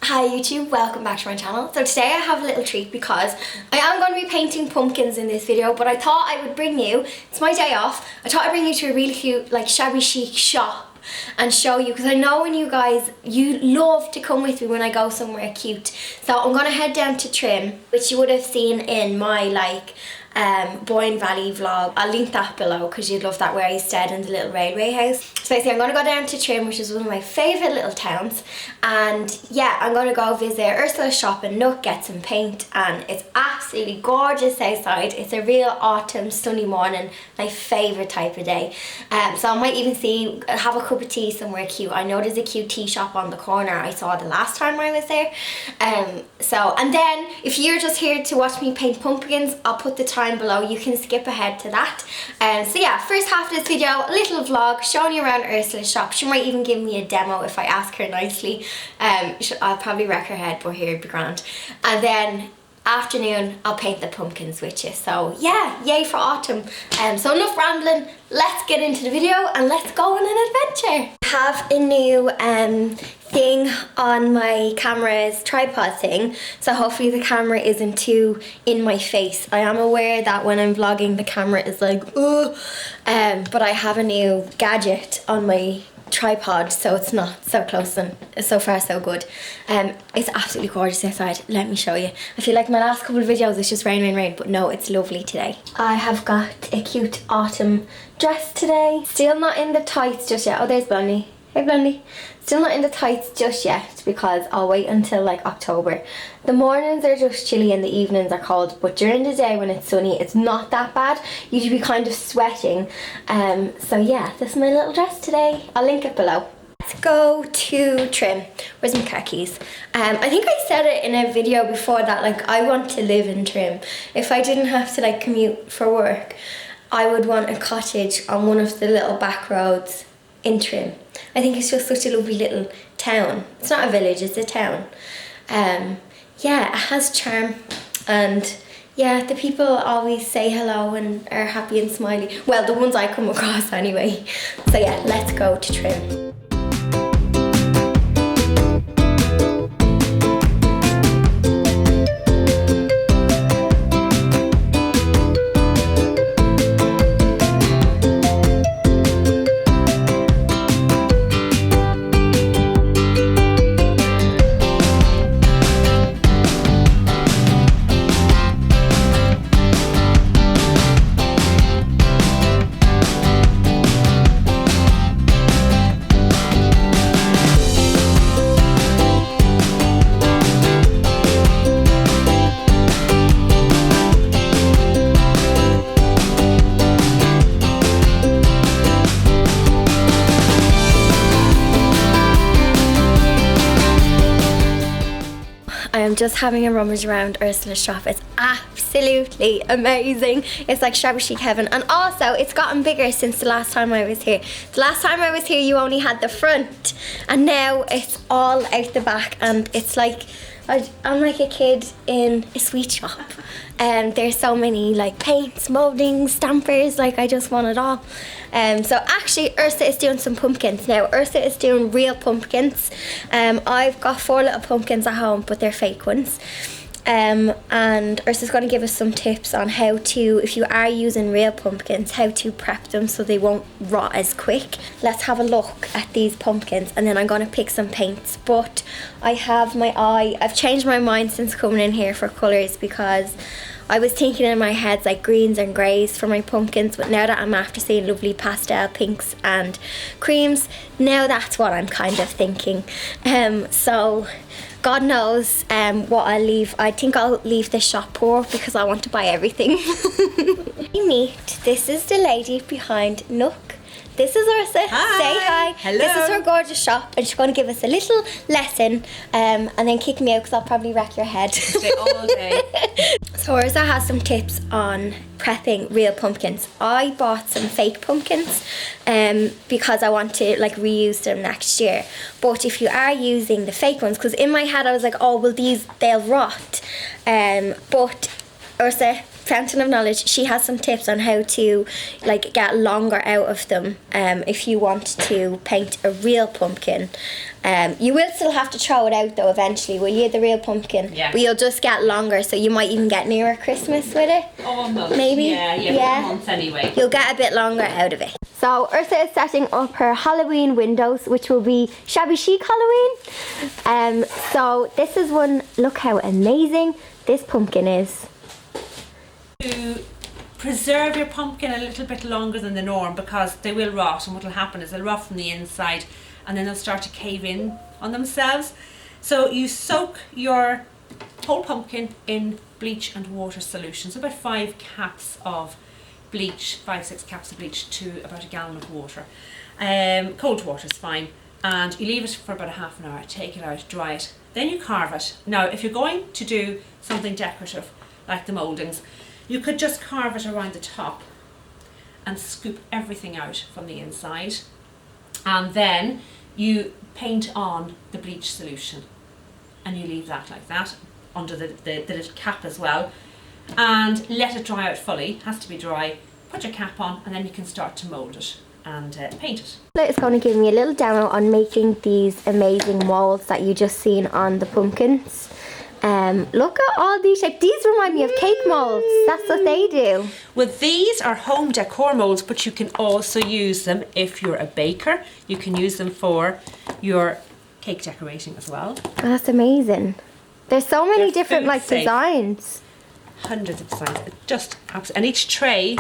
Hi YouTube, welcome back to my channel. So today I have a little treat because I am going to be painting pumpkins in this video, but I thought I would bring you, it's my day off, I thought I'd bring you to a really cute like shabby chic shop and show you, because I know when you guys, you love to come with me when I go somewhere cute. So I'm going to head down to Trim, which you would have seen in my Boyne Valley vlog. I'll link that below because you'd love that, where I stayed in the little railway house. So basically I'm going to go down to Trim, which is one of my favourite little towns, and yeah, I'm going to go visit Ursula's shop in Nook, get some paint, and it's absolutely gorgeous outside. It's a real autumn sunny morning, my favourite type of day. So I might even have a cup of tea somewhere cute. I know there's a cute tea shop on the corner I saw the last time I was there. And then if you're just here to watch me paint pumpkins, I'll put the time below, you can skip ahead to that. So yeah, first half of this video, a little vlog showing you around Ursula's shop. She might even give me a demo if I ask her nicely. I'll probably wreck her head, but here it'd be grand. And then afternoon I'll paint the pumpkins with you. So yeah, yay for autumn. So enough rambling, let's get into the video and let's go on an adventure. I have a new thing on my camera's tripod thing, so hopefully the camera isn't too in my face. I am aware that when I'm vlogging the camera is like ugh, but I have a new gadget on my tripod, so it's not so close, and so far so good. It's absolutely gorgeous outside, let me show you. I feel like my last couple of videos it's just rain, but no, it's lovely today. I have got a cute autumn dress today, still not in the tights just yet. Oh, there's Blondie. Hey Blondie. Still not in the tights just yet because I'll wait until like October. The mornings are just chilly and the evenings are cold, but during the day when it's sunny it's not that bad. You should be kind of sweating. So yeah, this is my little dress today. I'll link it below. Let's go to Trim. Where's my car keys? I think I said it in a video before that like I want to live in Trim. If I didn't have to like commute for work, I would want a cottage on one of the little back roads in Trim. I think it's just such a lovely little town. It's not a village, it's a town. Yeah, it has charm, and yeah, the people always say hello and are happy and smiley. Well, the ones I come across anyway. So yeah, let's go to Trim. I'm just having a rummage around Ursula's shop. It's absolutely amazing. It's like shabby chic heaven, and also it's gotten bigger since the last time I was here. The last time I was here you only had the front, and now it's all out the back, and it's like I'm like a kid in a sweet shop. There's so many like paints, mouldings, stampers, like I just want it all. So actually Ursula is doing some pumpkins now. Ursula is doing real pumpkins. I've got 4 little pumpkins at home, but they're fake ones. And Ursula's going to give us some tips on how to, if you are using real pumpkins, how to prep them so they won't rot as quick. Let's have a look at these pumpkins, and then I'm going to pick some paints. But I've changed my mind since coming in here for colours, because I was thinking in my head like greens and greys for my pumpkins, but now that I'm after seeing lovely pastel pinks and creams, now that's what I'm kind of thinking. So God knows what I'll leave. I think I'll leave this shop poor because I want to buy everything. This is the lady behind Nook. This is Ursula. Hi. Say hi. Hello. This is her gorgeous shop, and she's going to give us a little lesson and then kick me out because I'll probably wreck your head. Stay all day. So Ursula has some tips on prepping real pumpkins. I bought some fake pumpkins because I want to like reuse them next year. But if you are using the fake ones, because in my head I was like, oh well, they'll rot. But Ursula, fountain of knowledge, she has some tips on how to like get longer out of them if you want to paint a real pumpkin. You will still have to throw it out though eventually, will you, the real pumpkin? Yeah. But you'll just get longer, so you might even get nearer Christmas with it. Almost. Maybe? Yeah. Months anyway. You'll get a bit longer out of it. So Ursula is setting up her Halloween windows, which will be shabby chic Halloween. So this is one, look how amazing this pumpkin is. To preserve your pumpkin a little bit longer than the norm, because they will rot, and what will happen is they'll rot from the inside and then they'll start to cave in on themselves. So you soak your whole pumpkin in bleach and water solution, so about 5 caps of bleach, 5-6 caps of bleach to about a gallon of water. Cold water is fine, and you leave it for about a half an hour, take it out, dry it, then you carve it. Now if you're going to do something decorative like the mouldings, you could just carve it around the top and scoop everything out from the inside, and then you paint on the bleach solution and you leave that like that under the little cap as well, and let it dry out fully. It has to be dry. Put your cap on and then you can start to mould it and paint it. It's going to give me a little demo on making these amazing moulds that you just seen on the pumpkins. Look at all these shapes. These remind me of cake moulds. That's what they do. Well, these are home decor moulds, but you can also use them if you're a baker. You can use them for your cake decorating as well. Oh, that's amazing. There's so many They're different food like safe. designs. Hundreds of designs. Just and each tray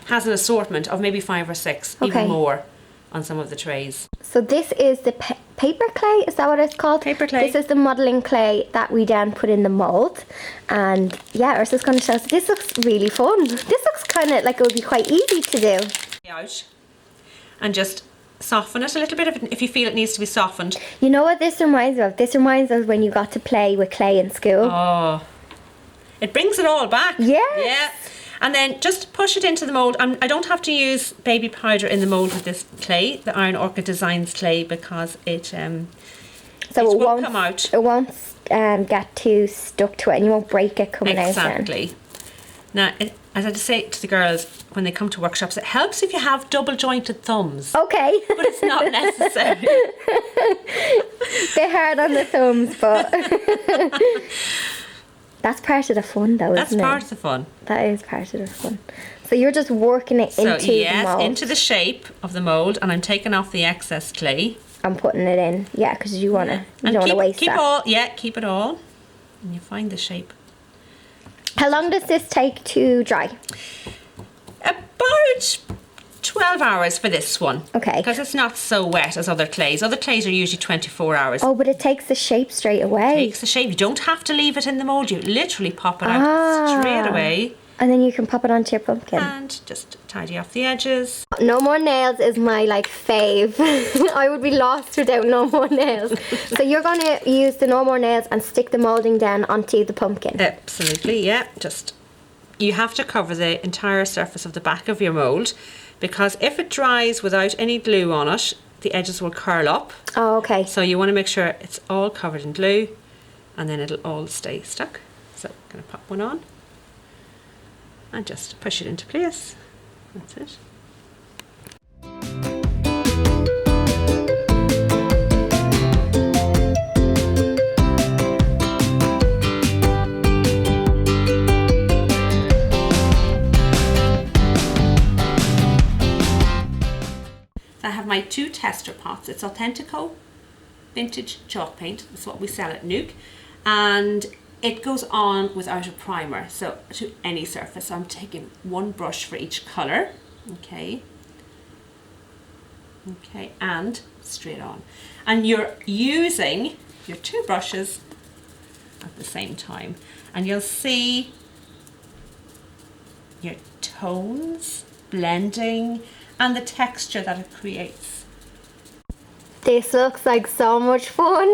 has an assortment of maybe 5 or 6, Okay. even more on some of the trays. So this is the paper clay, is that what it's called? Paper clay. This is the modelling clay that we then put in the mould. And yeah, Ursula's going to show us. This looks really fun. This looks kind of like it would be quite easy to do. Out and just soften it a little bit if you feel it needs to be softened. You know what this reminds me of? This reminds us when you got to play with clay in school. Oh, it brings it all back. Yes. Yeah. And then just push it into the mould. I don't have to use baby powder in the mould with this clay, the Iron Orchid Designs clay, because it So it won't come out. It won't get too stuck to it, and you won't break it coming out Exactly. Now, as I say to the girls when they come to workshops, it helps if you have double jointed thumbs. Okay. But it's not necessary. They're hard on the thumbs, but that's part of the fun though, That's isn't it? part of the fun. That is part of the fun. So you're just working it So into the yes, mould. into the shape of the mould, and I'm taking off the excess clay. I'm putting it in, yeah, because you want to. You And don't want to waste keep that. keep it all, and you find the shape. How long does this take to dry? About 12 hours for this one. Okay. Because it's not so wet as other clays. Other clays are usually 24 hours. Oh, but it takes the shape straight away. Takes the shape. You don't have to leave it in the mould. You literally pop it out straight away. And then you can pop it onto your pumpkin. And just tidy off the edges. No more nails is my like fave. I would be lost without no more nails. So you're going to use the no more nails and stick the moulding down onto the pumpkin. Absolutely, yeah. Just, you have to cover the entire surface of the back of your mould, because if it dries without any glue on it, the edges will curl up. Oh, okay. So you want to make sure it's all covered in glue, and then it'll all stay stuck. So I'm going to pop one on and just push it into place. That's it. So I have my 2 tester pots. It's Authentico vintage chalk paint. That's what we sell at Nook, and it goes on without a primer, so to any surface. So I'm taking 1 brush for each colour, okay, and straight on. And you're using your 2 brushes at the same time, and you'll see your tones blending and the texture that it creates. This looks like so much fun.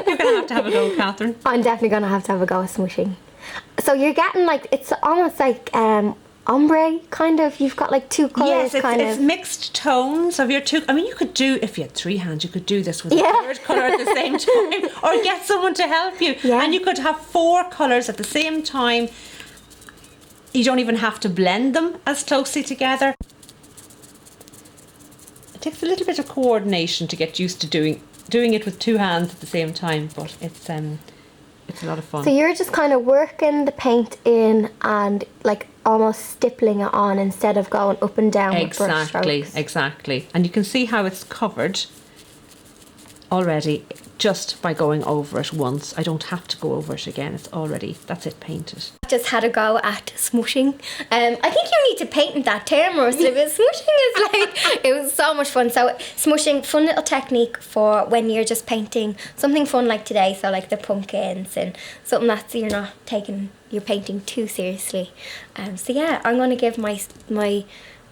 You're going to have a go, Catherine. I'm definitely going to have a go at smooshing. So you're getting like, it's almost like ombre kind of. You've got like two colours. Yes, it's mixed tones of your two. I mean, you could do, if you had 3 hands, you could do this with a third colour at the same time, or get someone to help you. Yeah. And you could have 4 colours at the same time. You don't even have to blend them as closely together. It takes a little bit of coordination to get used to doing it with 2 hands at the same time, but it's a lot of fun. So you're just kind of working the paint in and like almost stippling it on instead of going up and down with brush strokes. Exactly. And you can see how it's covered already just by going over it once. I don't have to go over it again. It's already, that's it, painted. Just had a go at smushing. I think you need to patent that term, Ursula, because smushing is like, it was so much fun. So smushing, fun little technique for when you're just painting something fun like today, so like the pumpkins and something that you're not taking your painting too seriously. So yeah, I'm going to give my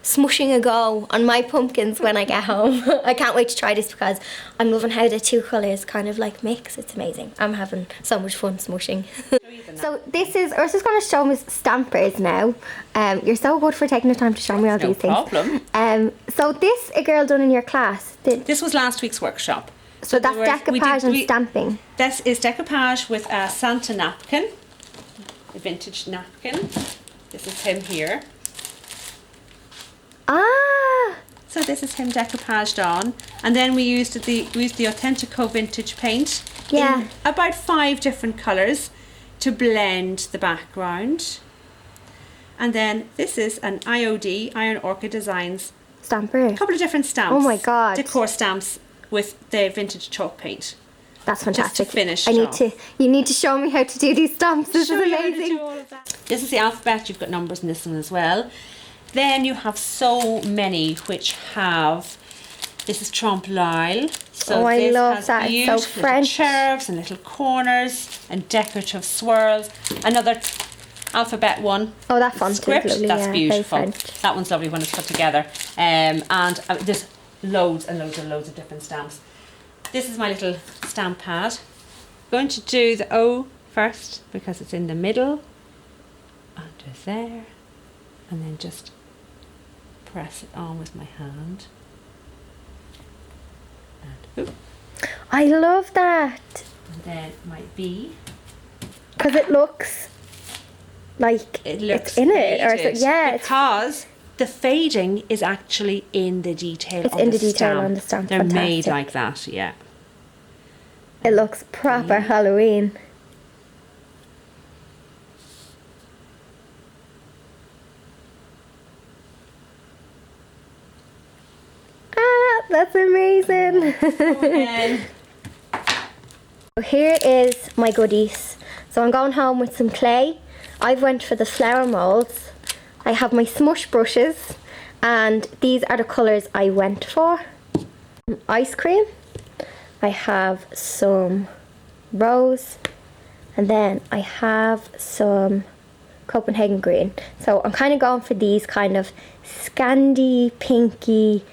smushing a go on my pumpkins when I get home. I can't wait to try this because I'm loving how the 2 colours kind of like mix. It's amazing. I'm having so much fun smushing. So this is, Ursula's going to show me stampers now. You're so good for taking the time to show me all these things. No problem. So this a girl done in your class? This was last week's workshop. So that's decoupage and stamping? This is decoupage with a Santa napkin, a vintage napkin. This is him here. Ah! So this is him decoupaged on, and then we used the Authentico vintage paint in about 5 different colours to blend the background. And then this is an IOD, Iron Orchid Designs stamper. A couple of different stamps. Oh my god! Decor stamps with the vintage chalk paint. That's fantastic. Just to finish. You need to show me how to do these stamps. This is amazing. How to do all of that. This is the alphabet. You've got numbers in this one as well. Then you have so many which have, this is Trompe l'oeil. So I love that. It's so French. Little curves and little corners and decorative swirls. Another alphabet one. Oh, that font script. Is lovely. That's yeah, beautiful. That one's lovely when it's put together. And there's loads and loads and loads of different stamps. This is my little stamp pad. I'm going to do the O first because it's in the middle. Under there. And then just press it on with my hand. And I love that. And then my B. Because it looks like it's in it. Or it's, because the fading is actually in the detail it's in the detail on the stamp. They're made like that, yeah. It looks proper Halloween. That's amazing. So here is my goodies. So I'm going home with some clay. I've went for the flower molds. I have my smush brushes and these are the colours I went for. Ice cream. I have some rose and then I have some Copenhagen green. So I'm kind of going for these kind of Scandi, pinky,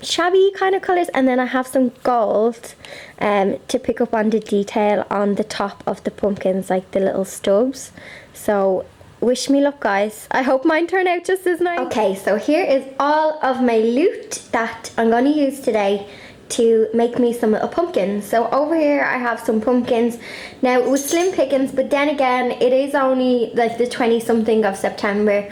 shabby kind of colours, and then I have some gold to pick up on the detail on the top of the pumpkins, like the little stubs. So wish me luck, guys. I hope mine turn out just as nice. Okay, so here is all of my loot that I'm going to use today to make me some little pumpkins. So over here I have some pumpkins. Now it was slim pickings, but then again it is only like the 20 something of September.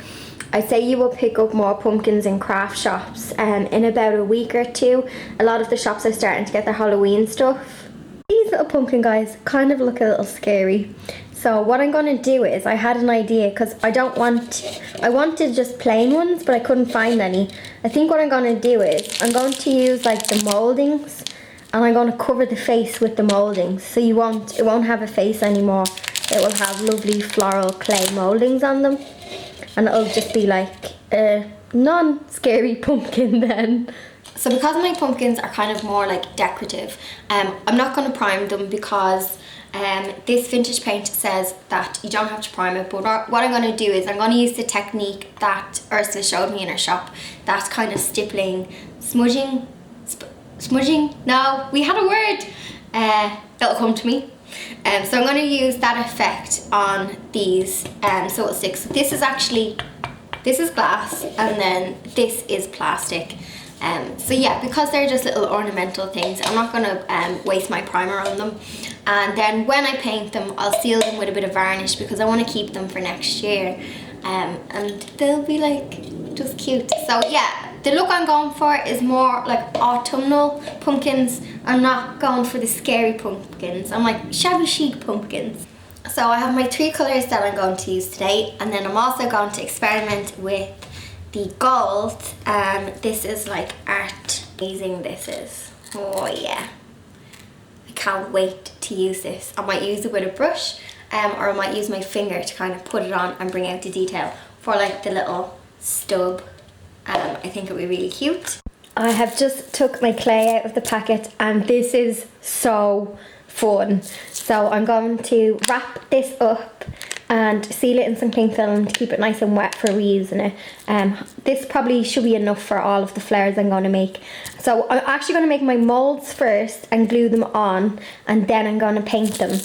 I say you will pick up more pumpkins in craft shops in about a week or 2. A lot of the shops are starting to get their Halloween stuff. These little pumpkin guys kind of look a little scary. So what I'm going to do is, I had an idea because I wanted just plain ones, but I couldn't find any. I think what I'm going to do is, I'm going to use like the mouldings and I'm going to cover the face with the mouldings. So it won't have a face anymore. It will have lovely floral clay mouldings on them. And it'll just be like a non-scary pumpkin then. So because my pumpkins are kind of more like decorative, I'm not going to prime them because this vintage paint says that you don't have to prime it. But what I'm going to do is I'm going to use the technique that Ursula showed me in her shop. That's kind of stippling, smudging, no, we had a word. It'll come to me. So I'm going to use that effect on these so it'll stick. So this is actually This is glass and then this is plastic. So yeah, because they're just little ornamental things, I'm not going to waste my primer on them. And then when I paint them, I'll seal them with a bit of varnish because I want to keep them for next year. And they'll be like just cute. So yeah, the look I'm going for is more like autumnal pumpkins. I'm not going for the scary pumpkins. I'm like shabby chic pumpkins. So I have my 3 colours that I'm going to use today, and then I'm also going to experiment with the gold. This is like art. Amazing this is. Oh yeah. I can't wait to use this. I might use it with a brush, or I might use my finger to kind of put it on and bring out the detail for like the little stub. I think it would be really cute. I have just took my clay out of the packet and this is so fun. So I'm going to wrap this up and seal it in some cling film to keep it nice and wet for reusing it. This probably should be enough for all of the flowers I'm going to make. So I'm actually going to make my moulds first and glue them on, and then I'm going to paint them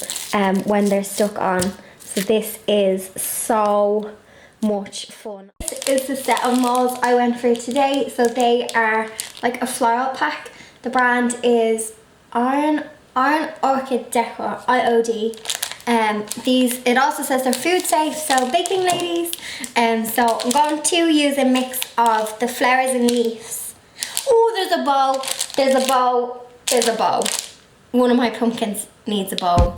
when they're stuck on. So this is so much fun. This is the set of moulds I went for today. So they are like a floral pack. The brand is Iron Orchid Decor, IOD. These, it also says they're food safe, so baking ladies. So I'm going to use a mix of the flowers and leaves. Oh, there's a bow, there's a bow, there's a bow. One of my pumpkins needs a bow.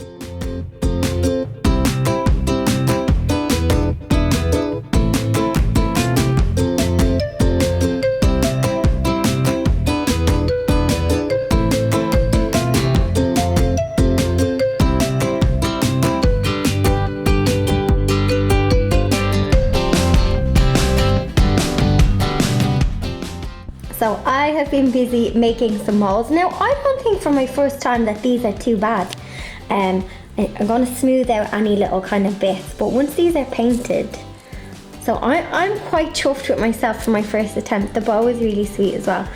So I have been busy making some moulds. Now I don't think for my first time that these are too bad. I'm going to smooth out any little kind of bits, but once these are painted, so I'm quite chuffed with myself for my first attempt. The bow is really sweet as well.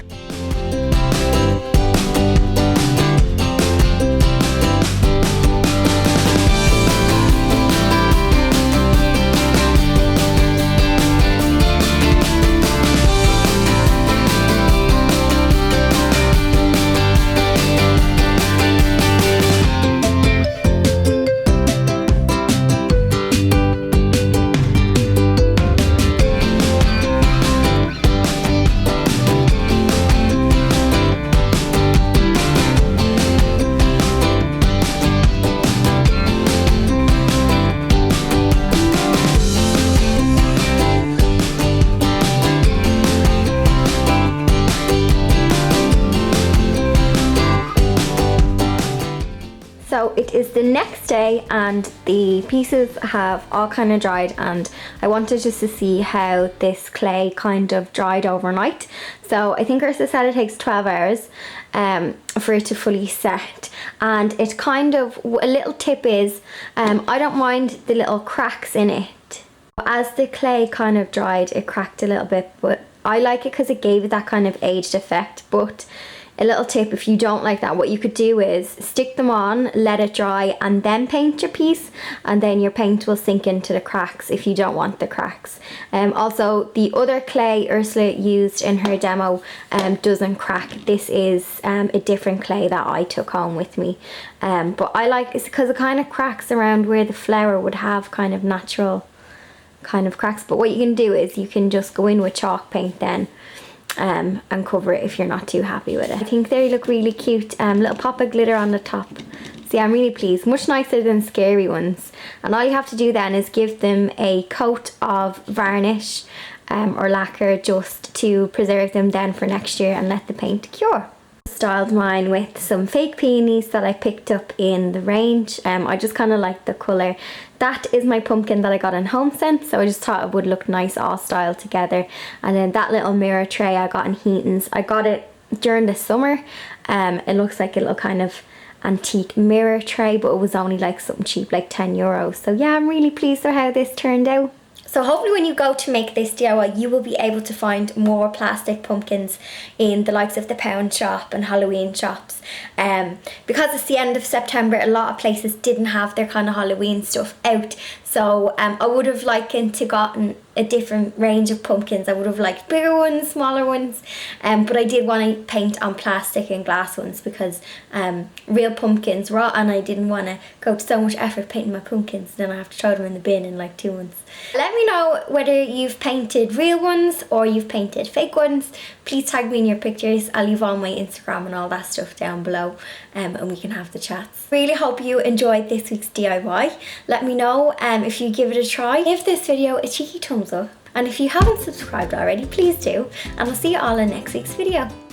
So it is the next day and the pieces have all kind of dried, and I wanted just to see how this clay kind of dried overnight. So I think Ursula said it takes 12 hours for it to fully set, and it kind of, a little tip is, I don't mind the little cracks in it. As the clay kind of dried, it cracked a little bit, but I like it because it gave it that kind of aged effect. But a little tip, if you don't like that, what you could do is stick them on, let it dry, and then paint your piece, and then your paint will sink into the cracks if you don't want the cracks. Also, the other clay Ursula used in her demo doesn't crack. This is a different clay that I took home with me. But I like it because it kind of cracks around where the flower would have kind of natural kind of cracks. But what you can do is you can just go in with chalk paint then, and cover it if you're not too happy with it. I think they look really cute. Little pop of glitter on the top. So yeah, I'm really pleased. Much nicer than scary ones. And all you have to do then is give them a coat of varnish or lacquer just to preserve them then for next year and let the paint cure. Styled mine with some fake peonies that I picked up in the range. I just kind of like the colour. That is my pumpkin that I got in HomeSense, so I just thought it would look nice all styled together. And then that little mirror tray I got in Heaton's. I got it during the summer. It looks like a little kind of antique mirror tray, but it was only like something cheap, like €10. So yeah, I'm really pleased with how this turned out. So hopefully when you go to make this DIY, you will be able to find more plastic pumpkins in the likes of the pound shop and Halloween shops. Because it's the end of September, a lot of places didn't have their kind of Halloween stuff out. So I would have likened to gotten a different range of pumpkins. I would have liked bigger ones, smaller ones, but I did want to paint on plastic and glass ones because real pumpkins rot, and I didn't want to go to so much effort painting my pumpkins, then I have to throw them in the bin in like 2 months. Let me know whether you've painted real ones or you've painted fake ones. Please tag me in your pictures. I'll leave all my Instagram and all that stuff down below, and we can have the chats. Really hope you enjoyed this week's DIY. Let me know if you give it a try. Give this video a cheeky thumbs up, and if you haven't subscribed already, please do, and I'll see you all in next week's video.